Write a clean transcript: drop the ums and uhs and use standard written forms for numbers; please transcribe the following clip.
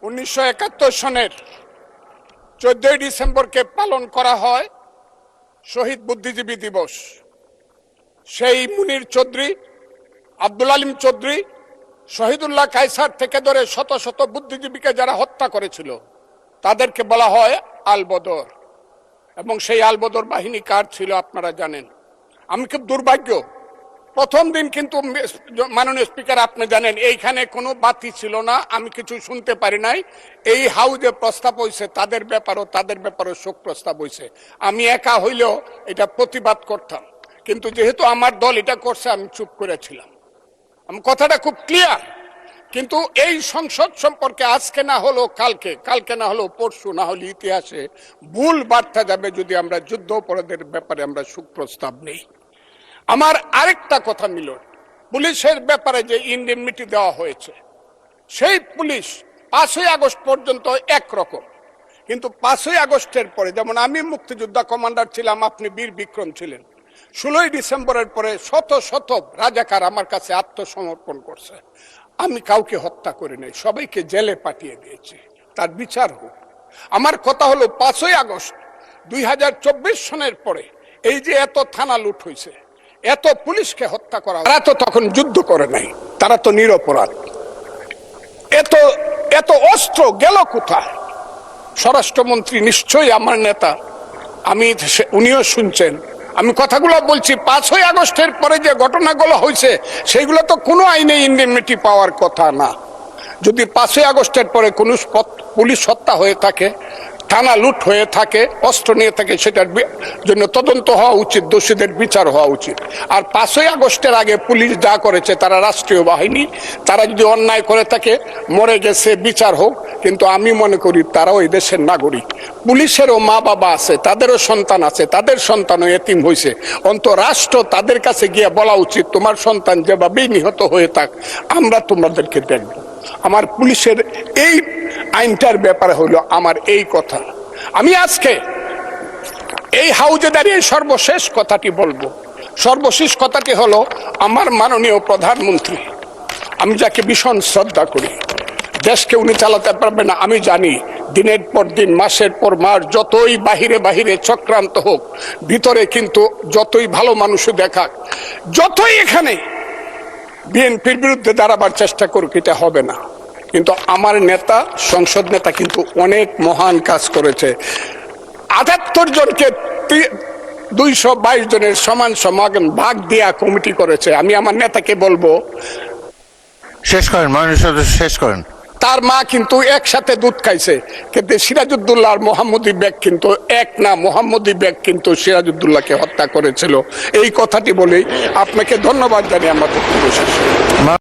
1971 সনের 14ই ডিসেম্বরকে পালন করা হয় শহীদ বুদ্ধিজীবী দিবস। সেই মুনির চৌধুরী, আব্দুল আলিম চৌধুরী, শহীদুল্লাহ কায়সার থেকে ধরে শত শত বুদ্ধিজীবীকে যারা হত্যা করেছিল তাদেরকে বলা হয় আলবদর। এবং সেই আলবদর বাহিনী কার ছিল আপনারা জানেন। আমি খুব দুর্ভাগ্য, প্রথম দিন কিন্তু মাননীয় স্পিকার আপনি জানেন এইখানে কোনো বাতি ছিল না, আমি কিছু শুনতে পারি নাই। এই হাউজে প্রস্তাব হয়েছে তাদের ব্যাপারও শোক প্রস্তাব হয়েছে। আমি একা হইলেও এটা প্রতিবাদ করতাম, কিন্তু যেহেতু আমার দল এটা করছে আমি চুপ করেছিলাম। আমি কথাটা খুব ক্লিয়ার। কিন্তু এই সংসদ সম্পর্কে আজকে না হলো কালকে না হলো পরশু, না হলে ইতিহাসে ভুল বার্তা যাবে যদি আমরা যুদ্ধ অপরাধের ব্যাপারে আমরা শোক প্রস্তাব নেই। আমার আরেকটা কথা মিলন, পুলিশের ব্যাপারে যে ইনডেমনিটি দেওয়া হয়েছে, সেই পুলিশ 5ই আগস্ট পর্যন্ত একরকম, কিন্তু 5ই আগস্টের পরে, যেমন আমি মুক্তিযোদ্ধা কমান্ডার ছিলাম, আপনি বীর বিক্রম ছিলেন, 16ই ডিসেম্বরের পরে শত শত রাজাকার আমার কাছে আত্মসমর্পণ করছে। আমি কাউকে হত্যা করি নাই, সবাইকে জেলে পাঠিয়ে দিয়েছি, তার বিচার হোক। আমার কথা হলো 5ই আগস্ট 2024 সনের পরে এই যে এত থানা লুট হয়েছে, এত পুলিশকে হত্যা করা, তারা তো তখন যুদ্ধ করে নাই, তারা তো নিরপরাধ। এত অস্ত্র গেল কোথায়? স্বরাষ্ট্রমন্ত্রী নিশ্চয়ই আমার নেতা, উনিও শুনছেন আমি কথাগুলো বলছি। 5ই আগস্টের পরে যে ঘটনাগুলো হয়েছে সেগুলো তো কোনো আইনে ইনডেমনিটি পাওয়ার কথা না। যদি 5ই আগস্টের পরে কোনো পুলিশ হত্যা হয়ে থাকে, থানা লুট হয়ে থাকে, অস্ত্র নিয়ে থাকে, সেটার জন্য তদন্ত হওয়া উচিত, দোষীদের বিচার হওয়া উচিত। আর 5ই আগস্টের আগে পুলিশ যা করেছে, তারা রাষ্ট্রীয় বাহিনী, তারা যদি অন্যায় করে থাকে, মরে গেছে, বিচার হোক। কিন্তু আমি মনে করি তারাও এই দেশের নাগরিক, পুলিশেরও মা বাবা আছে, তাদেরও সন্তান আছে, তাদের সন্তানও এতিম হয়েছে। রাষ্ট্র তাদের কাছে গিয়ে বলা উচিত, তোমার সন্তান যেভাবেই নিহত হয়ে থাক, আমরা তোমাদেরকে দেখব। আমার পুলিশের এই আইনটার ব্যাপারে হলো আমার এই কথা। আমি আজকে এই হাউজে দাঁড়িয়ে সর্বশেষ কথাটি বলবো। সর্বশেষ কথাটি হলো আমার মাননীয় প্রধানমন্ত্রী, আমি যাকে ভীষণ শ্রদ্ধা করি, দেশকে উনি চালাতে পারবে না আমি জানি। দিনের পর দিন, মাসের পর মাস, যতই বাহিরে চক্রান্ত হোক, ভিতরে কিন্তু যতই ভালো মানুষ দেখাক, যতই এখানে বিএনপির বিরুদ্ধে দাঁড়াবার চেষ্টা করুক, এটা হবে না। কিন্তু আমার নেতা, সংসদ নেতা কিন্তু অনেক মহান কাজ করেছে। 78 জনকে 222 জনের সমান সমান ভাগ দেয়া কমিটি করেছে। আমি আমার নেতাকে বলবো, শেষ করেন মাননীয় সদস্য, শেষ করেন। তার মা কিন্তু একসাথে দুধ খাইছে, কিন্তু সিরাজউদ্দৌলা আর মোহাম্মদী বেগ কিন্তু এক না। মোহাম্মদী বেগ কিন্তু সিরাজউদ্দৌলাকে হত্যা করেছিল। এই কথাটি বলেই আপনাকে ধন্যবাদ জানিয়ে আমার বক্তব্য শেষ।